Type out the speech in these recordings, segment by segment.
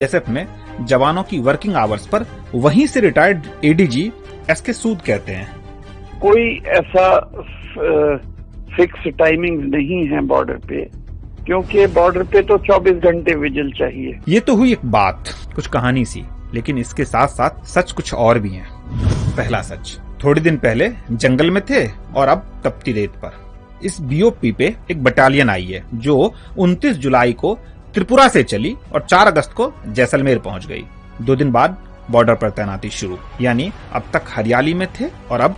BSF में जवानों की वर्किंग आवर्स पर वहीं से रिटायर्ड एडीजी एसके सूद कहते हैं, कोई ऐसा फिक्स टाइमिंग नहीं है बॉर्डर पे, क्योंकि बॉर्डर पे तो 24 घंटे विजिल चाहिए। ये तो हुई एक बात, कुछ कहानी सी, लेकिन इसके साथ साथ सच कुछ और भी है। पहला सच, थोड़े दिन पहले जंगल में थे और अब तपती रेत पर। इस बीओपी पे एक बटालियन आई है जो 29 जुलाई को त्रिपुरा से चली और 4 अगस्त को जैसलमेर पहुंच गई। 2 दिन बाद बॉर्डर पर तैनाती शुरू, यानी अब तक हरियाली में थे और अब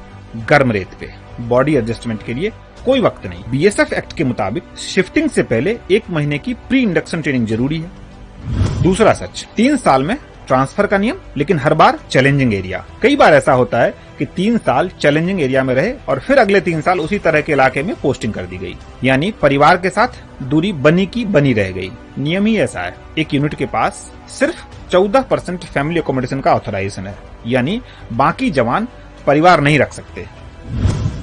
गर्म रेत पे। बॉडी एडजस्टमेंट के लिए कोई वक्त नहीं। बीएसएफ एक्ट के मुताबिक शिफ्टिंग से पहले 1 महीने की प्री इंडक्शन ट्रेनिंग जरूरी है। दूसरा सच, 3 साल में ट्रांसफर का नियम, लेकिन हर बार चैलेंजिंग एरिया। कई बार ऐसा होता है कि 3 साल चैलेंजिंग एरिया में रहे और फिर अगले 3 साल उसी तरह के इलाके में पोस्टिंग कर दी गई, यानी परिवार के साथ दूरी बनी की बनी रह गई। नियम ही ऐसा है। एक यूनिट के पास सिर्फ 14% फैमिली अकोमोडेशन का ऑथराइजेशन है, यानी बाकी जवान परिवार नहीं रख सकते।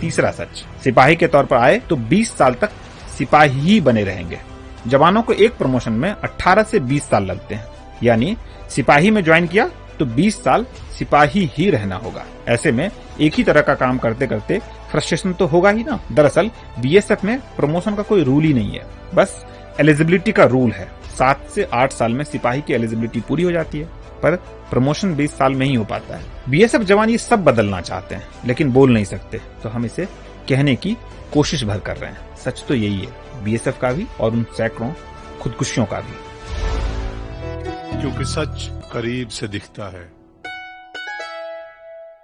तीसरा सच, सिपाही के तौर पर आए तो 20 साल तक सिपाही ही बने रहेंगे। जवानों को एक प्रमोशन में 18 से 20 साल लगते हैं, यानी सिपाही में ज्वाइन किया तो 20 साल सिपाही ही रहना होगा। ऐसे में एक ही तरह का काम करते करते फ्रस्ट्रेशन तो होगा ही ना। दरअसल बीएसएफ में प्रमोशन का कोई रूल ही नहीं है, बस एलिजिबिलिटी का रूल है। 7 से 8 साल में सिपाही की एलिजिबिलिटी पूरी हो जाती है, पर प्रमोशन 20 साल में ही हो पाता है। बीएसएफ जवान ये सब बदलना चाहते हैं, लेकिन बोल नहीं सकते, तो हम इसे कहने की कोशिश भर कर रहे हैं। सच तो यही है, बीएसएफ का भी और उन सैकड़ों खुदकुशियों का भी। क्योंकि सच करीब से दिखता है।